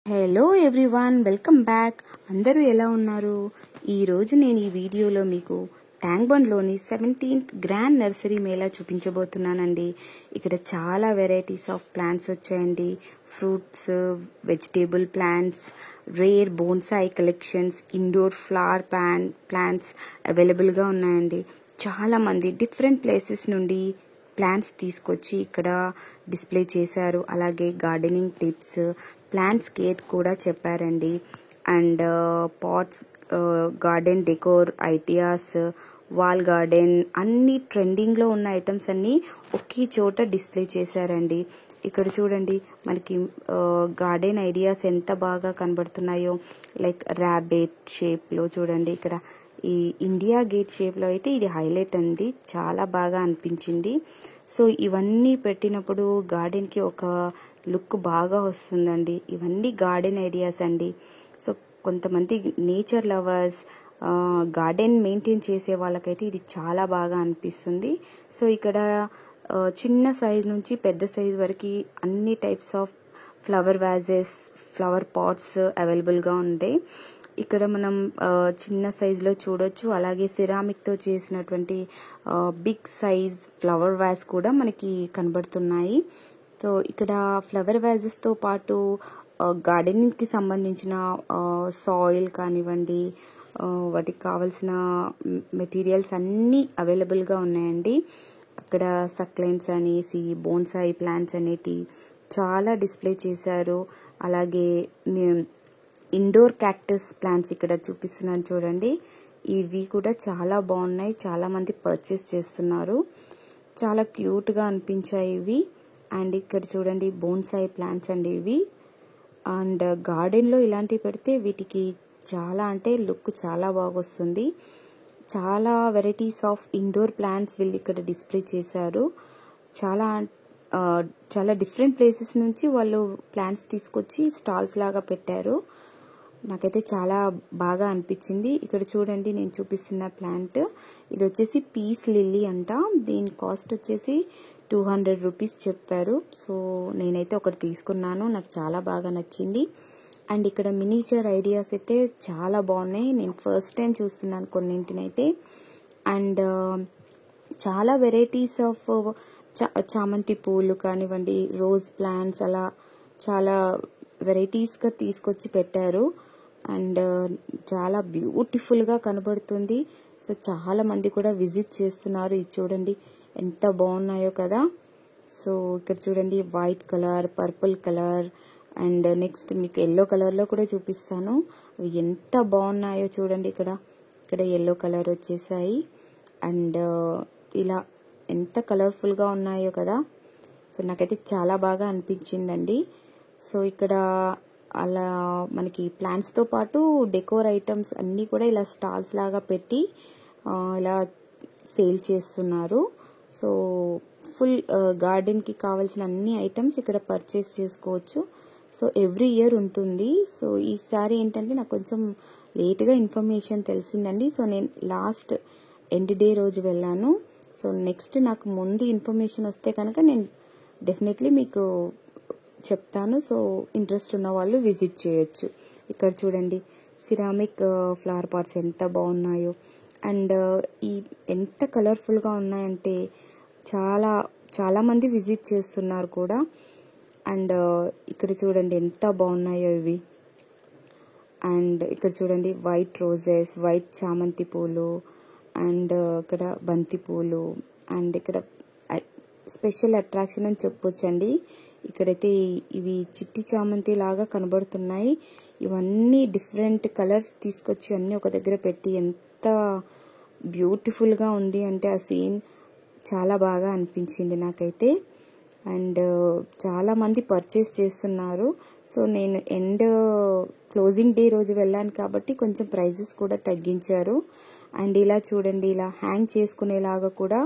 Hello everyone, welcome back. అందరూ ఎలా ఉన్నారు? ఈరోజు నేను ఈ వీడియోలో మీకు ట్యాంక్ బండ్లోని 17th గ్రాండ్ నర్సరీ మేళా చూపించబోతున్నానండి. ఇక్కడ చాలా వెరైటీస్ ఆఫ్ ప్లాంట్స్ వచ్చాయండి. Fruits, vegetable plants, rare bonsai collections, indoor flower plants అవైలబుల్గా ఉన్నాయండి. చాలా మంది డిఫరెంట్ ప్లేసెస్ నుండి ప్లాంట్స్ తీసుకొచ్చి ఇక్కడ డిస్ప్లే చేశారు. అలాగే గార్డెనింగ్ టిప్స్, ప్లాంట్స్ కేర్ కూడా చెప్పారండి. And pots, garden decor ideas, wall garden, అన్ని ట్రెండింగ్లో ఉన్న ఐటమ్స్ అన్నీ ఒకే చోట డిస్ప్లే చేశారండి. ఇక్కడ చూడండి, మనకి గార్డెన్ ఐడియాస్ ఎంత బాగా కనబడుతున్నాయో. లైక్ ర్యాబిట్ షేప్లో చూడండి. ఇక్కడ ఈ ఇండియా గేట్ షేప్లో అయితే ఇది హైలైట్ అండి, చాలా బాగా అనిపించింది. సో ఇవన్నీ పెట్టినప్పుడు గార్డెన్కి ఒక లుక్ బాగా వస్తుందండి. ఇవన్నీ గార్డెన్ ఐడియాస్ అండి. సో కొంతమంది నేచర్ లవర్స్, గార్డెన్ మెయింటైన్ చేసే వాళ్ళకైతే ఇది చాలా బాగా అనిపిస్తుంది. సో ఇక్కడ చిన్న సైజ్ నుంచి పెద్ద సైజ్ వరకు అన్ని types of flower vases, flower pots అవైలబుల్గా ఉంటాయి. ఇక్కడ మనం చిన్న సైజులో చూడొచ్చు. అలాగే సిరామిక్తో చేసినటువంటి బిగ్ సైజ్ ఫ్లవర్ వాజ్ కూడా మనకి కనబడుతున్నాయి. సో ఇక్కడ ఫ్లవర్ వాజెస్తో పాటు గార్డెనింగ్కి సంబంధించిన సాయిల్ కానివ్వండి, వాటికి కావాల్సిన మెటీరియల్స్ అన్నీ అవైలబుల్గా ఉన్నాయండి. అక్కడ సక్లెంట్స్ అనేసి, బోన్సాయి ప్లాంట్స్ అనేటి చాలా డిస్ప్లే చేశారు. అలాగే ఇండోర్ క్యాక్టస్ ప్లాంట్స్ ఇక్కడ చూపిస్తున్నాను చూడండి. ఇవి కూడా చాలా బాగున్నాయి, చాలా మంది పర్చేస్ చేస్తున్నారు. చాలా క్యూట్గా అనిపించాయి ఇవి. అండ్ ఇక్కడ చూడండి, బోన్సాయి ప్లాంట్స్ అండి ఇవి. అండ్ గార్డెన్లో ఇలాంటివి పెడితే వీటికి చాలా అంటే లుక్ చాలా బాగా వస్తుంది. చాలా వెరైటీస్ ఆఫ్ ఇండోర్ ప్లాంట్స్ వీళ్ళు ఇక్కడ డిస్ప్లే చేశారు. చాలా డిఫరెంట్ ప్లేసెస్ నుంచి వాళ్ళు ప్లాంట్స్ తీసుకొచ్చి స్టాల్స్ లాగా పెట్టారు. నాకైతే చాలా బాగా అనిపించింది. ఇక్కడ చూడండి, నేను చూపిస్తున్న ప్లాంట్ ఇది వచ్చేసి పీస్ లిల్లీ అంట. దీని కాస్ట్ వచ్చేసి 200 రూపీస్ చెప్పారు. సో నేనైతే ఒకటి తీసుకున్నాను, నాకు చాలా బాగా నచ్చింది. అండ్ ఇక్కడ మినిచర్ ఐడియాస్ అయితే చాలా బాగున్నాయి. నేను ఫస్ట్ టైం చూస్తున్నాను కొన్నింటినైతే. అండ్ చాలా వెరైటీస్ ఆఫ్ చామంతి పూలు కానివ్వండి, రోజ్ ప్లాంట్స్, అలా చాలా వెరైటీస్గా తీసుకొచ్చి పెట్టారు. అండ్ చాలా బ్యూటిఫుల్గా కనబడుతుంది. సో చాలా మంది కూడా విజిట్ చేస్తున్నారు. ఇది చూడండి ఎంత బాగున్నాయో కదా. సో ఇక్కడ చూడండి, white colour, purple colour, and next మీకు ఎల్లో కలర్లో కూడా చూపిస్తాను. అవి ఎంత బాగున్నాయో చూడండి. ఇక్కడ ఎల్లో కలర్ వచ్చేసాయి. అండ్ ఇలా ఎంత కలర్ఫుల్గా ఉన్నాయో కదా. సో నాకైతే చాలా బాగా అనిపించిందండి. సో ఇక్కడ అలా మనకి ప్లాంట్స్తో పాటు డెకోర్ ఐటమ్స్ అన్నీ కూడా ఇలా స్టాల్స్ లాగా పెట్టి ఇలా సేల్ చేస్తున్నారు. సో ఫుల్ గార్డెన్కి కావాల్సిన అన్ని ఐటమ్స్ ఇక్కడ పర్చేస్ చేసుకోవచ్చు. సో ఎవ్రీ ఇయర్ ఉంటుంది. సో ఈసారి ఏంటంటే నాకు కొంచెం లేట్గా ఇన్ఫర్మేషన్ తెలిసిందండి. సో నేను లాస్ట్ ఎండ్ డే రోజు వెళ్ళాను. సో నెక్స్ట్ నాకు ముందు ఇన్ఫర్మేషన్ వస్తే కనుక నేను డెఫినెట్లీ మీకు చెప్తాను. సో ఇంట్రెస్ట్ ఉన్న వాళ్ళు విజిట్ చేయొచ్చు. ఇక్కడ చూడండి, సిరామిక్ ఫ్లవర్ పాట్స్ ఎంత బాగున్నాయో. అండ్ ఈ ఎంత కలర్ఫుల్గా ఉన్నాయంటే చాలా మంది విజిట్ చేస్తున్నారు కూడా. అండ్ ఇక్కడ చూడండి ఎంత బాగున్నాయో ఇవి. అండ్ ఇక్కడ చూడండి, వైట్ రోజెస్, వైట్ చామంతి పూలు, అండ్ ఇక్కడ బంతి పూలు. అండ్ ఇక్కడ స్పెషల్ అట్రాక్షన్ అని చెప్పొచ్చండి. ఇక్కడైతే ఇవి చిట్టి చామంతి లాగా కనబడుతున్నాయి. ఇవన్నీ డిఫరెంట్ కలర్స్ తీసుకొచ్చి అన్నీ ఒక దగ్గర పెట్టి ఎంత బ్యూటిఫుల్గా ఉంది అంటే ఆ సీన్ చాలా బాగా అనిపించింది నాకైతే. అండ్ చాలా మంది పర్చేస్ చేస్తున్నారు. సో నేను క్లోజింగ్ డే రోజు వెళ్ళాను కాబట్టి కొంచెం ప్రైజెస్ కూడా తగ్గించారు. అండ్ ఇలా చూడండి, ఇలా హ్యాంగ్ చేసుకునేలాగా కూడా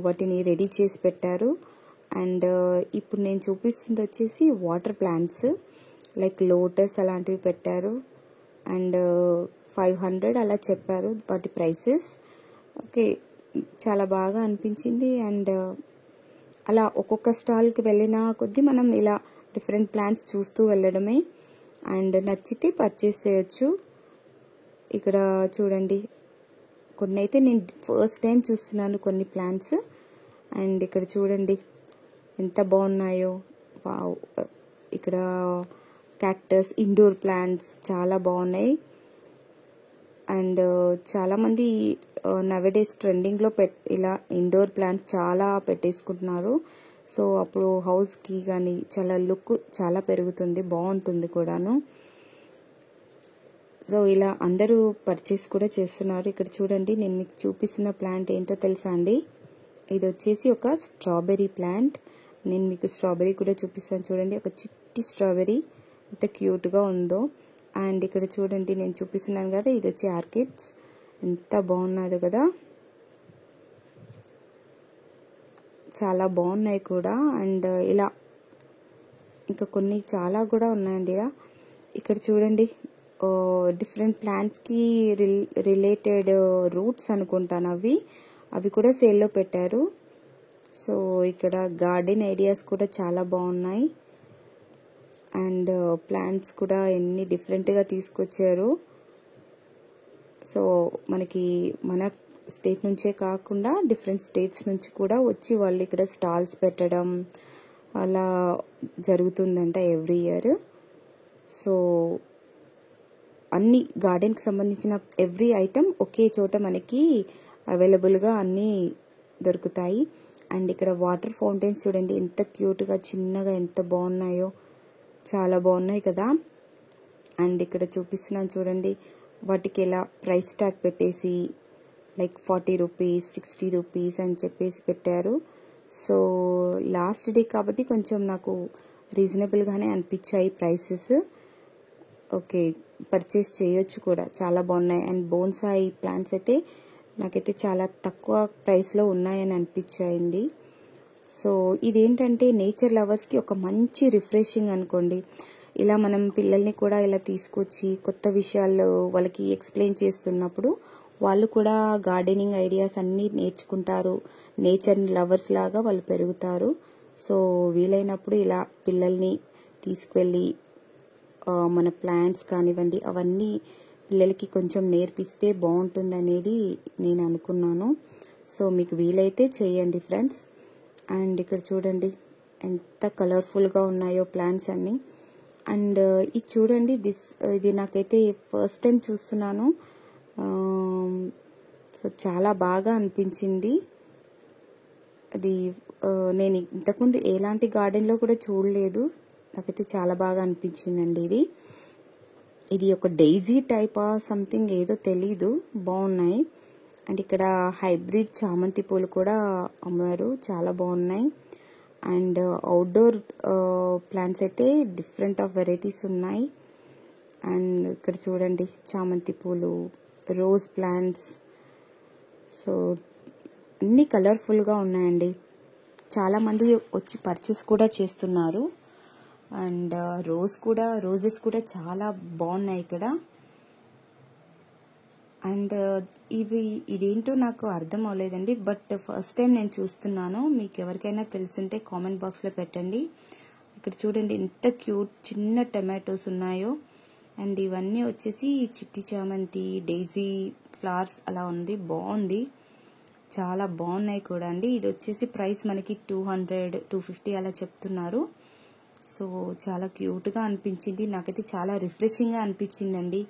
వాటిని రెడీ చేసి పెట్టారు. అండ్ ఇప్పుడు నేను చూపిస్తుంది వచ్చేసి వాటర్ ప్లాంట్స్, లైక్ లోటస్ అలాంటివి పెట్టారు. అండ్ 500 అలా చెప్పారు వాటి ప్రైసెస్. ఓకే, చాలా బాగా అనిపించింది. అండ్ అలా ఒక్కొక్క స్టాల్కి వెళ్ళిన కొద్దీ మనం ఇలా డిఫరెంట్ ప్లాంట్స్ చూస్తూ వెళ్ళడమే. అండ్ నచ్చితే పర్చేస్ చేయొచ్చు. ఇక్కడ చూడండి, కొన్ని అయితే నేను ఫస్ట్ టైం చూస్తున్నాను కొన్ని ప్లాంట్స్. అండ్ ఇక్కడ చూడండి ఎంత బాగున్నాయో. వావ్, ఇక్కడ క్యాక్టస్, ఇండోర్ ప్లాంట్స్ చాలా బాగున్నాయి. అండ్ చాలామంది నవేడేస్ ట్రెండింగ్లో ఇలా ఇండోర్ ప్లాంట్స్ చాలా పెట్టేసుకుంటున్నారు. సో అప్పుడు హౌస్కి కానీ చాలా లుక్ చాలా పెరుగుతుంది, బాగుంటుంది కూడాను. సో ఇలా అందరూ పర్చేస్ కూడా చేస్తున్నారు. ఇక్కడ చూడండి, నేను మీకు చూపిస్తున్న ప్లాంట్ ఏంటో తెలుసా అండి? ఇది వచ్చేసి ఒక స్ట్రాబెర్రీ ప్లాంట్. నేను మీకు స్ట్రాబెర్రీ కూడా చూపిస్తాను. చూడండి, ఒక చిట్టి స్ట్రాబెర్రీ ఎంత క్యూట్గా ఉందో. అండ్ ఇక్కడ చూడండి, నేను చూపిస్తున్నాను కదా, ఇది వచ్చి ఆర్కిడ్స్. ఎంత బాగున్నదో కదా, చాలా బాగున్నాయి కూడా. అండ్ ఇలా ఇంకా కొన్ని చాలా కూడా ఉన్నాయండి. ఇక్కడ చూడండి, డిఫరెంట్ ప్లాంట్స్కి రిలేటెడ్ రూట్స్ అనుకుంటాను అవి కూడా సేల్లో పెట్టారు. సో ఇక్కడ గార్డెన్ ఐడియాస్ కూడా చాలా బాగున్నాయి. అండ్ ప్లాంట్స్ కూడా ఎన్ని డిఫరెంట్గా తీసుకొచ్చారు. సో మనకి మన స్టేట్ నుంచే కాకుండా డిఫరెంట్ స్టేట్స్ నుంచి కూడా వచ్చి వాళ్ళు ఇక్కడ స్టాల్స్ పెట్టడం అలా జరుగుతుందంట ఎవ్రీ ఇయర్. సో అన్ని గార్డెన్కి సంబంధించిన ఎవ్రీ ఐటమ్ ఒకే చోట మనకి అవైలబుల్గా అన్నీ దొరుకుతాయి. అండ్ ఇక్కడ వాటర్ ఫౌంటైన్స్ చూడండి ఎంత క్యూట్గా చిన్నగా ఎంత బాగున్నాయో, చాలా బాగున్నాయి కదా. అండ్ ఇక్కడ చూపిస్తున్నాను చూడండి, వాటికి ఎలా ప్రైస్ ట్యాగ్ పెట్టేసి లైక్ 40 రూపీస్ 60 రూపీస్ అని చెప్పేసి పెట్టారు. సో లాస్ట్ డే కాబట్టి కొంచెం నాకు రీజనబుల్గానే అనిపించాయి ప్రైసెస్. ఓకే, పర్చేస్ చేయొచ్చు కూడా, చాలా బాగున్నాయి. అండ్ బోన్సాయి ప్లాంట్స్ అయితే నాకైతే చాలా తక్కువ ప్రైస్లో ఉన్నాయని అనిపించింది. సో ఇదేంటంటే నేచర్ లవర్స్కి ఒక మంచి రిఫ్రెషింగ్ అనుకోండి. ఇలా మనం పిల్లల్ని కూడా ఇలా తీసుకొచ్చి కొత్త విషయాలు వాళ్ళకి ఎక్స్ప్లెయిన్ చేస్తున్నప్పుడు వాళ్ళు కూడా గార్డెనింగ్ ఐడియాస్ అన్నీ నేర్చుకుంటారు. నేచర్ లవర్స్ లాగా వాళ్ళు పెరుగుతారు. సో వీలైనప్పుడు ఇలా పిల్లల్ని తీసుకువెళ్ళి మన ప్లాంట్స్ కానివ్వండి అవన్నీ పిల్లలకి కొంచెం నేర్పిస్తే బాగుంటుంది అనేది నేను అనుకున్నాను. సో మీకు వీలైతే చేయండి ఫ్రెండ్స్. అండ్ ఇక్కడ చూడండి ఎంత కలర్ఫుల్గా ఉన్నాయో ప్లాంట్స్ అన్నీ. అండ్ ఇది చూడండి, ఇది నాకైతే ఫస్ట్ టైం చూస్తున్నాను. సో చాలా బాగా అనిపించింది. అది నేను ఇంతకుముందు ఎలాంటి గార్డెన్లో కూడా చూడలేదు. నాకైతే చాలా బాగా అనిపించిందండి. ఇది ఒక డైజీ టైప్ సంథింగ్ ఏదో తెలీదు, బాగున్నాయి. అండ్ ఇక్కడ హైబ్రిడ్ చామంతి పూలు కూడా అమ్మారు, చాలా బాగున్నాయి. అండ్ అవుట్డోర్ ప్లాంట్స్ అయితే డిఫరెంట్ ఆఫ్ వెరైటీస్ ఉన్నాయి. అండ్ ఇక్కడ చూడండి చామంతి పూలు, రోజ్ ప్లాంట్స్. సో అన్ని కలర్ఫుల్గా ఉన్నాయండి. చాలామంది వచ్చి పర్చేస్ కూడా చేస్తున్నారు. అండ్ రోజెస్ కూడా చాలా బాగున్నాయి ఇక్కడ. అండ్ ఇదేంటో నాకు అర్థం అవ్వలేదండి, బట్ ఫస్ట్ టైం నేను చూస్తున్నాను. మీకు ఎవరికైనా తెలుసుంటే కామెంట్ బాక్స్లో పెట్టండి. ఇక్కడ చూడండి ఎంత క్యూట్ చిన్న టమాటోస్ ఉన్నాయో. అండ్ ఇవన్నీ వచ్చేసి చిట్టి చామంతి, డైజీ ఫ్లవర్స్ అలా ఉంది, బాగుంది, చాలా బాగున్నాయి కూడా అండి. ఇది వచ్చేసి ప్రైస్ మనకి 200-250 అలా చెప్తున్నారు. సో చాలా క్యూట్గా అనిపించింది, నాకైతే చాలా రిఫ్రెషింగ్గా అనిపించిందండి.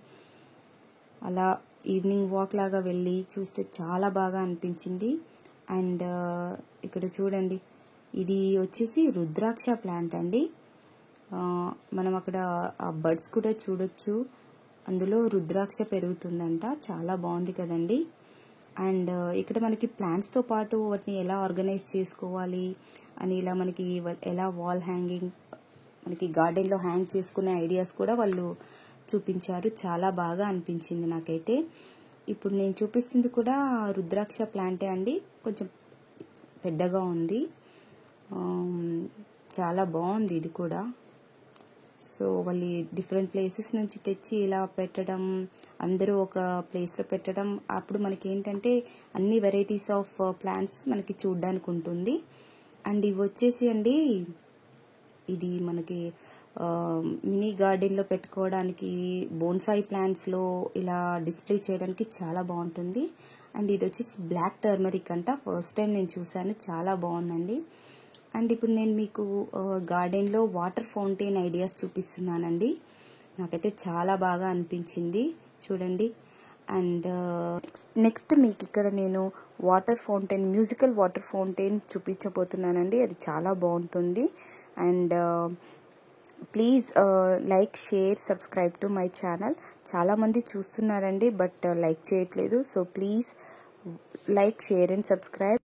అలా ఈవినింగ్ వాక్ లాగా వెళ్ళి చూస్తే చాలా బాగా అనిపించింది. అండ్ ఇక్కడ చూడండి, ఇది వచ్చేసి రుద్రాక్ష ప్లాంట్ అండి. మనం అక్కడ ఆ బర్డ్స్ కూడా చూడొచ్చు, అందులో రుద్రాక్ష పెరుగుతుందంట, చాలా బాగుంది కదండి. అండ్ ఇక్కడ మనకి ప్లాంట్స్తో పాటు వాటిని ఎలా ఆర్గనైజ్ చేసుకోవాలి అని, ఇలా మనకి ఎలా వాల్ హ్యాంగింగ్ మనకి గార్డెన్లో హ్యాంగ్ చేసుకునే ఐడియాస్ కూడా వాళ్ళు చూపించారు, చాలా బాగా అనిపించింది నాకైతే. ఇప్పుడు నేను చూపిస్తుంది కూడా రుద్రాక్ష ప్లాంటే అండి, కొంచెం పెద్దగా ఉంది, చాలా బాగుంది ఇది కూడా. సో వాళ్ళు డిఫరెంట్ ప్లేసెస్ నుంచి తెచ్చి ఇలా పెట్టడం, అందరూ ఒక ప్లేస్లో పెట్టడం, అప్పుడు మనకి ఏంటంటే అన్ని వెరైటీస్ ఆఫ్ ప్లాంట్స్ మనకి చూడడానికి ఉంటుంది. అండ్ ఇవి వచ్చేసి అండి, ఇది మనకి మినీ గార్డెన్లో పెట్టుకోవడానికి, బోన్సాయి ప్లాంట్స్లో ఇలా డిస్ప్లే చేయడానికి చాలా బాగుంటుంది. అండ్ ఇది వచ్చేసి బ్లాక్ టర్మరిక్ అంట. ఫస్ట్ టైం నేను చూసాను, చాలా బాగుందండి. అండ్ ఇప్పుడు నేను మీకు గార్డెన్లో వాటర్ ఫౌంటైన్ ఐడియాస్ చూపిస్తున్నానండి. నాకైతే చాలా బాగా అనిపించింది, చూడండి. అండ్ నెక్స్ట్ మీకు ఇక్కడ నేను water fountain, musical water fountain చూపించబోతున్నానండి. అది చాలా బాగుంటుంది. And please like, share, subscribe to my channel. చాలామంది చూస్తున్నారండి, బట్ లైక్ చేయట్లేదు. So please like, share and subscribe.